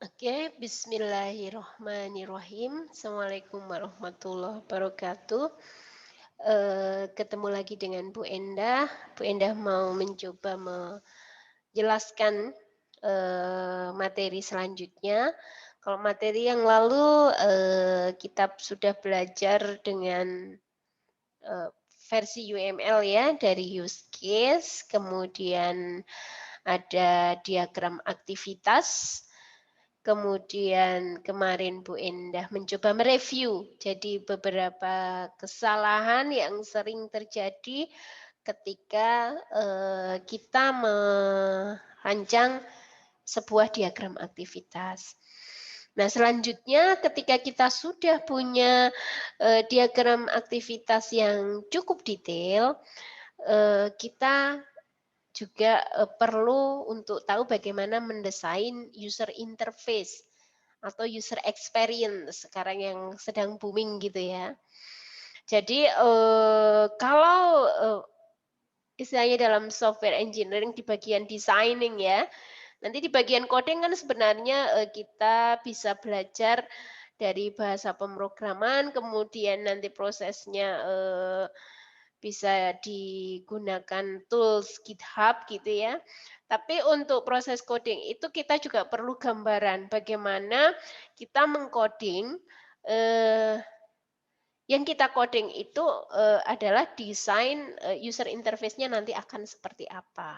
Oke, bismillahirrohmanirrohim. Assalamualaikum warahmatullahi wabarakatuh. Ketemu lagi dengan Bu Endah. Bu Endah mau mencoba menjelaskan materi selanjutnya. Kalau materi yang lalu kita sudah belajar dengan eh, versi UML ya, dari use case, kemudian ada diagram aktivitas. Kemudian kemarin Bu Endah mencoba mereview, jadi beberapa kesalahan yang sering terjadi ketika, kita merancang sebuah diagram aktivitas. Nah, selanjutnya ketika kita sudah punya, diagram aktivitas yang cukup detail, kita juga, perlu untuk tahu bagaimana mendesain user interface atau user experience sekarang yang sedang booming gitu ya. Jadi, kalau, istilahnya dalam software engineering di bagian designing ya, nanti di bagian coding kan sebenarnya, kita bisa belajar dari bahasa pemrograman, kemudian nanti prosesnya, bisa digunakan tools GitHub gitu ya. Tapi untuk proses coding itu kita juga perlu gambaran bagaimana kita mengcoding, eee, yang kita coding itu, adalah desain, user interface-nya nanti akan seperti apa.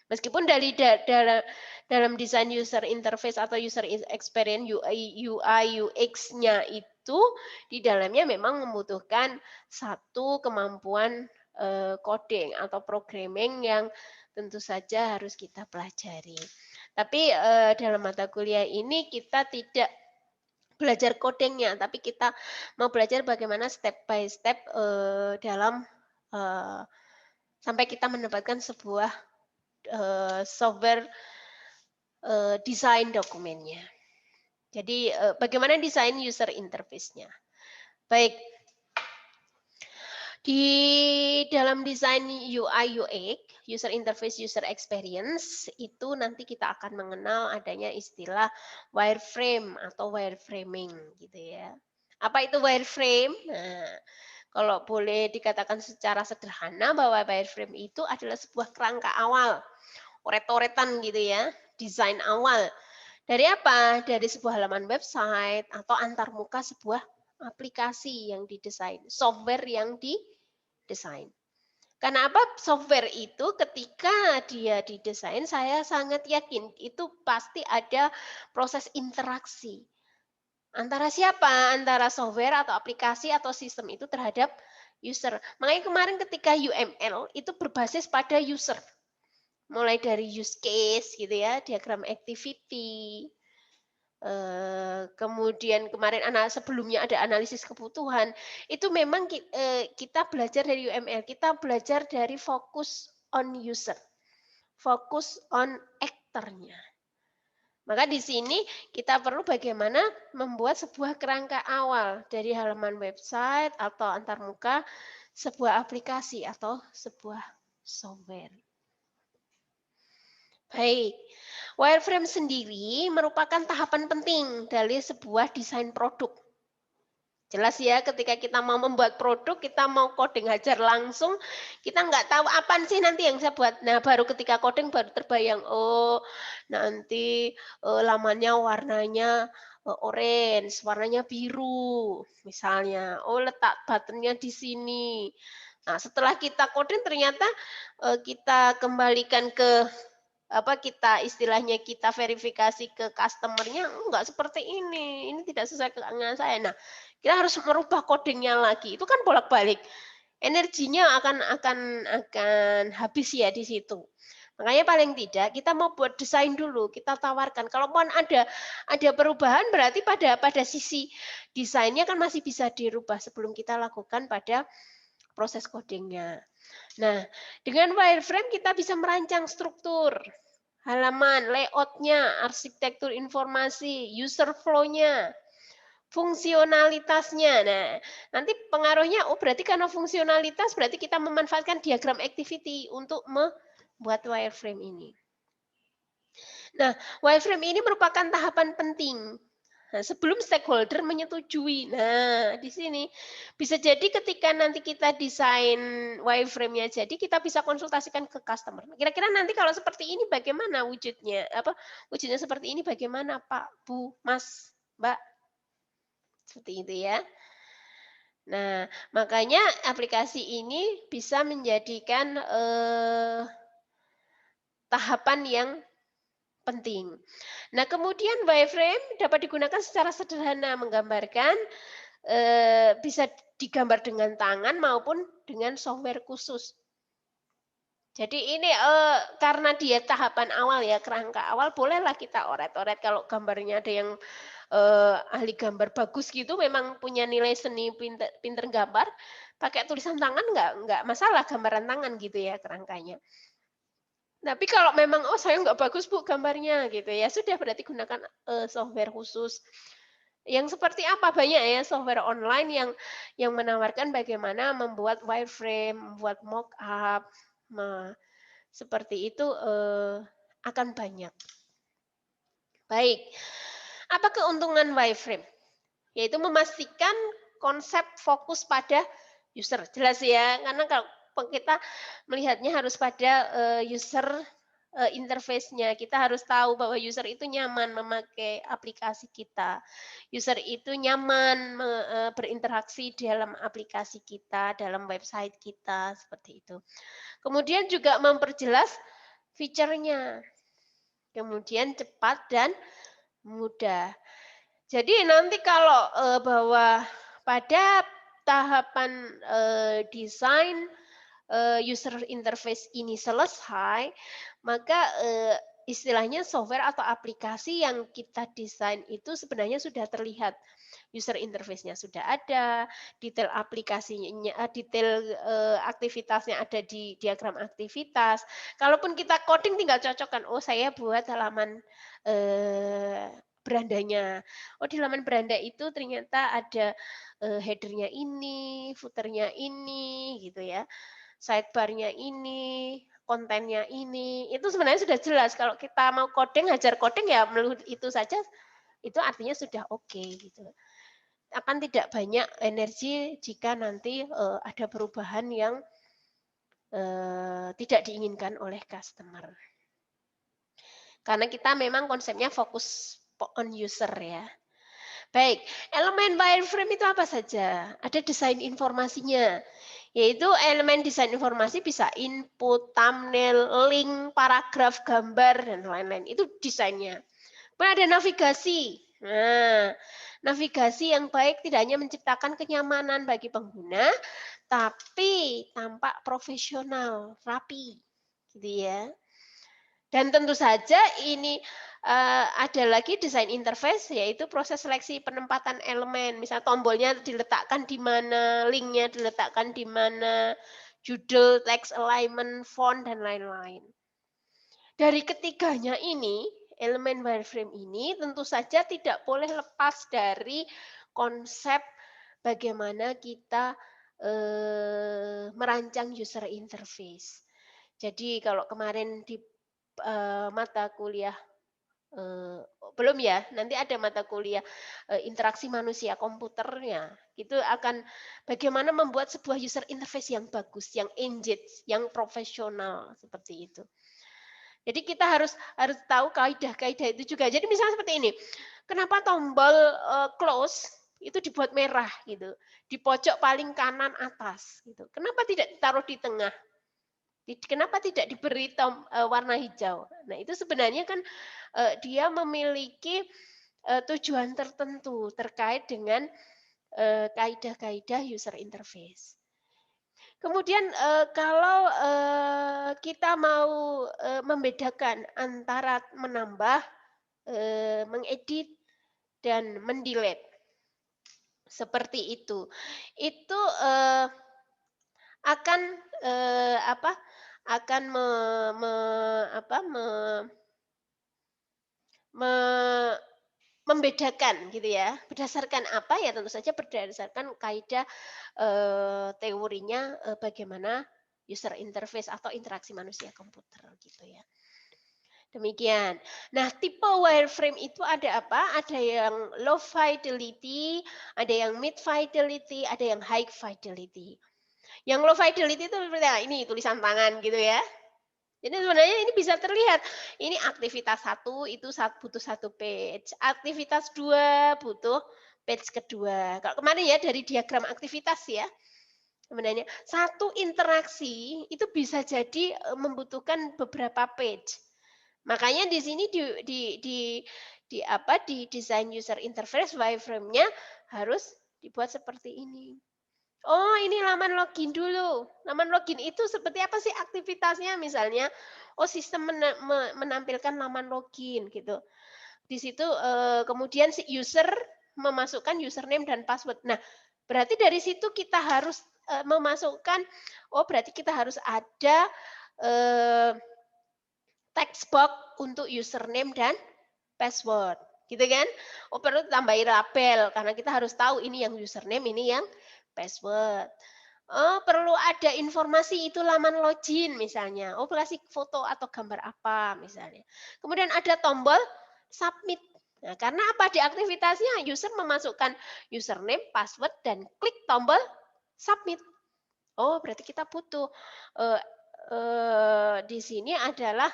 Meskipun dari dalam desain user interface atau user experience UI, UX-nya itu di dalamnya memang membutuhkan satu kemampuan, coding atau programming yang tentu saja harus kita pelajari. Tapi, dalam mata kuliah ini kita tidak belajar coding-nya, tapi kita mau belajar bagaimana step by step, eee, sampai kita mendapatkan sebuah software, desain dokumennya. Jadi, bagaimana desain user interface-nya. Baik, di dalam desain UI UX, user interface user experience, itu nanti kita akan mengenal adanya istilah wireframe atau wireframing gitu ya. Apa itu wireframe? Nah, kalau boleh dikatakan secara sederhana bahwa wireframe itu adalah sebuah kerangka awal, oret-oretan gitu ya, desain awal. Dari apa? Dari sebuah halaman website atau antarmuka sebuah aplikasi yang didesain, software yang didesain. Karena apa? Software itu ketika dia didesain, saya sangat yakin itu pasti ada proses interaksi. Antara siapa? Antara software atau aplikasi atau sistem itu terhadap user. Makanya kemarin ketika UML itu berbasis pada user. Mulai dari use case gitu ya, diagram activity, kemudian kemarin sebelumnya ada analisis kebutuhan, itu memang kita belajar dari UML, kita belajar dari fokus on user, fokus on aktornya. Maka di sini kita perlu bagaimana membuat sebuah kerangka awal dari halaman website atau antarmuka, sebuah aplikasi atau sebuah software. Baik, wireframe sendiri merupakan tahapan penting dari sebuah desain produk. Jelas ya, ketika kita mau membuat produk, kita mau coding hajar langsung, kita nggak tahu apa sih nanti yang saya buat. Nah, baru ketika coding baru terbayang, oh nanti lamannya warnanya orange, warnanya biru, misalnya. Oh, letak buttonnya di sini. Nah, setelah kita coding ternyata kita kembalikan ke apa, kita istilahnya kita verifikasi ke customer-nya, "Enggak seperti ini tidak sesuai dengan saya." Nah, kita harus merubah coding-nya lagi, itu kan bolak-balik. Energinya akan habis ya di situ. Makanya paling tidak kita mau buat desain dulu, kita tawarkan. Kalaupun ada perubahan berarti pada sisi desainnya kan masih bisa dirubah sebelum kita lakukan pada proses coding-nya. Nah, dengan wireframe kita bisa merancang struktur, halaman, layout-nya, arsitektur informasi, user flow-nya, fungsionalitasnya. Nah, nanti pengaruhnya, oh berarti karena fungsionalitas berarti kita memanfaatkan diagram activity untuk membuat wireframe ini. Nah, wireframe ini merupakan tahapan penting. Nah, sebelum stakeholder menyetujui. Nah, di sini bisa jadi ketika nanti kita desain wireframe-nya jadi, kita bisa konsultasikan ke customer. Kira-kira nanti kalau seperti ini bagaimana wujudnya? Apa wujudnya seperti ini bagaimana, Pak, Bu, Mas, Mbak? Seperti itu ya. Nah, makanya aplikasi ini bisa menjadikan tahapan yang penting. Nah, kemudian wireframe dapat digunakan secara sederhana menggambarkan, bisa digambar dengan tangan maupun dengan software khusus. Jadi ini, karena dia tahapan awal ya, kerangka awal, bolehlah kita oret-oret kalau gambarnya ada yang, ahli gambar bagus gitu, memang punya nilai seni, pinter gambar, pakai tulisan tangan nggak masalah gambaran tangan gitu ya kerangkanya. Tapi kalau memang, "Oh saya nggak bagus Bu gambarnya," gitu ya, sudah berarti gunakan, software khusus. Yang seperti apa? Banyak ya software online yang menawarkan bagaimana membuat wireframe, membuat mockup, seperti itu, akan banyak. Baik, apa keuntungan wireframe? Yaitu memastikan konsep fokus pada user, jelas ya, karena kalau kita melihatnya harus pada, user, interface-nya. Kita harus tahu bahwa user itu nyaman memakai aplikasi kita. User itu nyaman berinteraksi dalam aplikasi kita, dalam website kita, seperti itu. Kemudian juga memperjelas fiturnya, kemudian cepat dan mudah. Jadi nanti kalau, bahwa pada tahapan, desain, user interface ini selesai, maka, istilahnya software atau aplikasi yang kita desain itu sebenarnya sudah terlihat. User interface-nya sudah ada, detail aplikasinya detail, aktivitasnya ada di diagram aktivitas. Kalaupun kita coding tinggal cocokkan, "Oh saya buat halaman, berandanya. Oh di halaman beranda itu ternyata ada, header-nya ini, footer-nya ini," gitu ya, sidebar-nya ini, kontennya ini, itu sebenarnya sudah jelas. Kalau kita mau coding, hajar coding ya melulu itu saja, itu artinya sudah oke gitu. Akan tidak banyak energi jika nanti, ada perubahan yang, tidak diinginkan oleh customer. Karena kita memang konsepnya fokus on user ya. Baik, elemen wireframe itu apa saja? Ada desain informasinya, yaitu elemen desain informasi bisa input, thumbnail, link, paragraf, gambar, dan lain-lain. Itu desainnya. Kemudian ada navigasi. Nah, navigasi yang baik tidak hanya menciptakan kenyamanan bagi pengguna, tapi tampak profesional, rapi, gitu ya. Dan tentu saja ini, ada lagi desain interface, yaitu proses seleksi penempatan elemen. Misal tombolnya diletakkan di mana, linknya diletakkan di mana, judul, text alignment, font, dan lain-lain. Dari ketiganya ini, elemen wireframe ini tentu saja tidak boleh lepas dari konsep bagaimana kita, merancang user interface. Jadi kalau kemarin di, mata kuliah, eee, belum ya, nanti ada mata kuliah, interaksi manusia komputernya, itu akan bagaimana membuat sebuah user interface yang bagus, yang engage, yang profesional, seperti itu. Jadi kita harus harus tahu kaidah-kaidah itu juga. Jadi misalnya seperti ini, kenapa tombol, close itu dibuat merah gitu, di pojok paling kanan atas gitu. Kenapa tidak ditaruh di tengah? Kenapa tidak diberi warna hijau? Nah itu sebenarnya kan, dia memiliki, tujuan tertentu terkait dengan, kaidah-kaidah user interface. Kemudian, kalau, kita mau, membedakan antara menambah, mengedit, dan mendelete, seperti itu. Itu, akan, apa, akan me apa, me membedakan gitu ya. Berdasarkan apa? Ya tentu saja berdasarkan kaidah, teorinya, bagaimana user interface atau interaksi manusia komputer gitu ya. Demikian. Nah, tipe wireframe itu ada apa? Ada yang low fidelity, ada yang mid fidelity, ada yang high fidelity. Yang low fidelity itu seperti ini tulisan tangan gitu ya. Jadi sebenarnya ini bisa terlihat, ini aktivitas satu itu butuh satu page, aktivitas 2 butuh page kedua. Kalau kemarin ya dari diagram aktivitas ya, sebenarnya satu interaksi itu bisa jadi membutuhkan beberapa page. Makanya di sini di desain user interface wireframe-nya harus dibuat seperti ini. Oh, ini laman login dulu. Laman login itu seperti apa sih aktivitasnya? Misalnya, oh sistem menampilkan laman login gitu. Di situ kemudian si user memasukkan username dan password. Nah, berarti dari situ kita harus memasukkan, oh berarti kita harus ada eh, text box untuk username dan password, gitu kan? Oh perlu tambahin label karena kita harus tahu ini yang username, ini yang password. Oh perlu ada informasi itu laman login misalnya. Oh kasih foto atau gambar apa misalnya. Kemudian ada tombol submit. Nah, karena apa di aktivitasnya user memasukkan username, password dan klik tombol submit. Oh, berarti kita butuh eee di sini adalah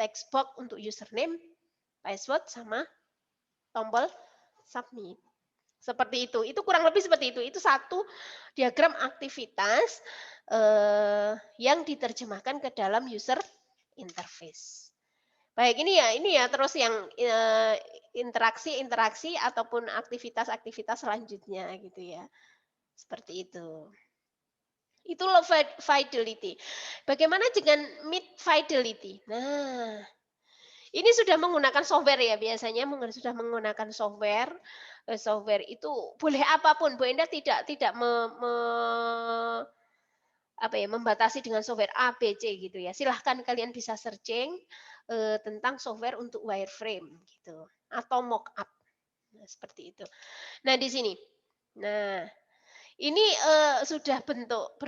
text box untuk username, password, sama tombol submit. Seperti itu. Itu kurang lebih seperti itu. Itu satu diagram aktivitas yang diterjemahkan ke dalam user interface. Baik, ini ya terus yang interaksi-interaksi ataupun aktivitas-aktivitas selanjutnya gitu ya. Seperti itu. Itu low fidelity. Bagaimana dengan mid fidelity? Nah, ini sudah menggunakan software ya, biasanya sudah menggunakan software. Software itu boleh apapun, Bu Enda tidak apa ya, membatasi dengan software A, B, C gitu ya. Silahkan kalian bisa searching tentang software untuk wireframe gitu atau mockup. Nah, seperti itu. Nah, di sini. Nah, ini, sudah berbentuk,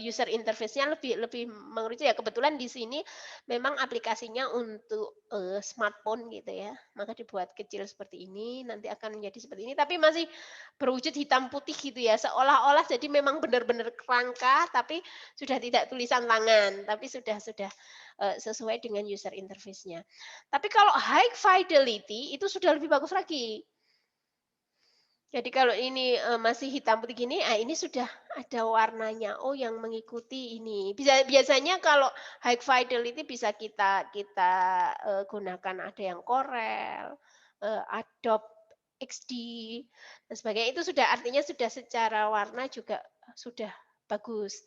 user interface-nya lebih lebih mengerucut ya, kebetulan di sini memang aplikasinya untuk, smartphone gitu ya, maka dibuat kecil seperti ini, nanti akan menjadi seperti ini, tapi masih berwujud hitam putih gitu ya, seolah-olah jadi memang benar-benar kerangka, tapi sudah tidak tulisan tangan, tapi sudah, sesuai dengan user interface-nya. Tapi kalau high fidelity itu sudah lebih bagus lagi. Jadi kalau ini, masih hitam putih gini, ini sudah ada warnanya, oh yang mengikuti ini. Biasanya kalau high fidelity bisa kita kita, gunakan ada yang Corel, Adobe XD dan sebagainya. Itu sudah artinya sudah secara warna juga sudah bagus.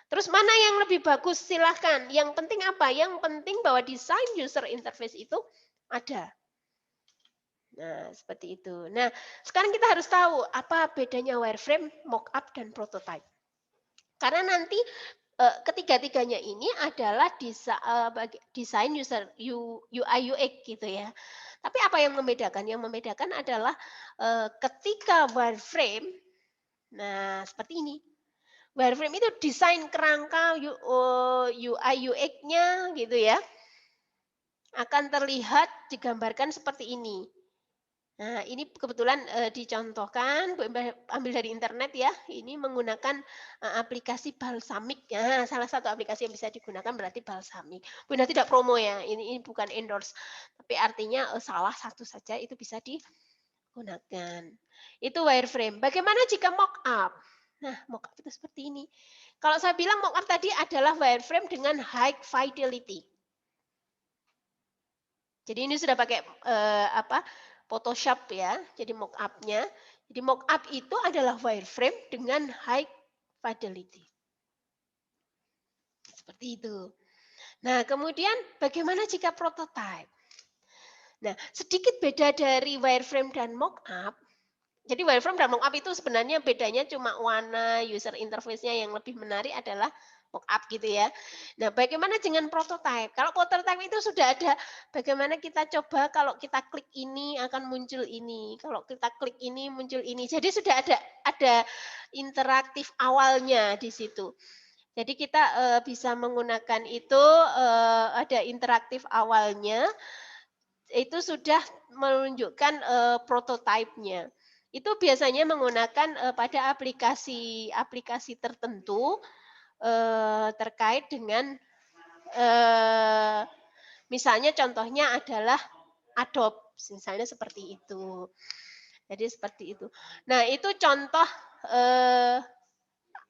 Terus mana yang lebih bagus silahkan, yang penting apa? Yang penting bahwa desain user interface itu ada. Nah, seperti itu. Nah, sekarang kita harus tahu apa bedanya wireframe, mockup, dan prototype. Karena nanti ketiga-tiganya ini adalah desain user UI UX gitu ya. Tapi apa yang membedakan? Yang membedakan adalah ketika wireframe, nah seperti ini. Wireframe itu desain kerangka UI UX-nya gitu ya, akan terlihat digambarkan seperti ini. Nah, ini kebetulan, dicontohkan, Bu ambil dari internet ya, ini menggunakan, aplikasi Balsamiq. Ya, salah satu aplikasi yang bisa digunakan berarti Balsamiq. Bu tidak promo ya, ini bukan endorse, tapi artinya, salah satu saja itu bisa digunakan. Itu wireframe. Bagaimana jika mockup? Nah, mockup itu seperti ini. Kalau saya bilang mockup tadi adalah wireframe dengan high fidelity. Jadi ini sudah pakai, apa, Photoshop ya, jadi mockup-nya. Jadi mockup itu adalah wireframe dengan high fidelity. Seperti itu. Nah, kemudian bagaimana jika prototype? Nah, sedikit beda dari wireframe dan mockup. Jadi wireframe dan mockup itu sebenarnya bedanya cuma warna, user interface-nya yang lebih menarik adalah mockup gitu ya. Nah, bagaimana dengan prototype? Kalau prototype itu sudah ada bagaimana kita coba kalau kita klik ini akan muncul ini, kalau kita klik ini muncul ini. Jadi sudah ada interaktif awalnya di situ. Jadi kita, bisa menggunakan itu, ada interaktif awalnya, itu sudah menunjukkan, prototipe-nya. Itu biasanya menggunakan, pada aplikasi tertentu, terkait dengan, eee, misalnya contohnya adalah Adobe, misalnya seperti itu. Jadi seperti itu. Nah, itu contoh, eee,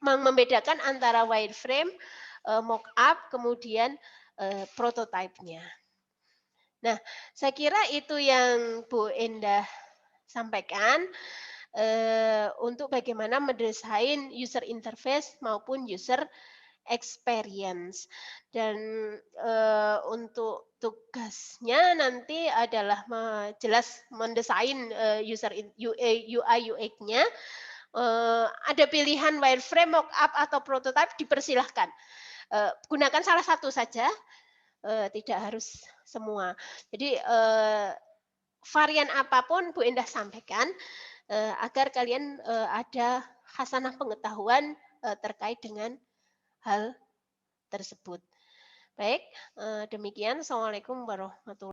membedakan antara wireframe, mockup, kemudian, prototipe-nya. Nah, saya kira itu yang Bu Endah sampaikan, untuk bagaimana mendesain user interface maupun user experience. Dan, untuk tugasnya nanti adalah jelas mendesain, user UI UX-nya, ada pilihan wireframe, mockup, atau prototype dipersilahkan. Gunakan salah satu saja, tidak harus semua. Jadi, varian apapun Bu Endah sampaikan, agar kalian, ada khasanah pengetahuan, terkait dengan hal tersebut. Baik, demikian. Assalamualaikum warahmatullahi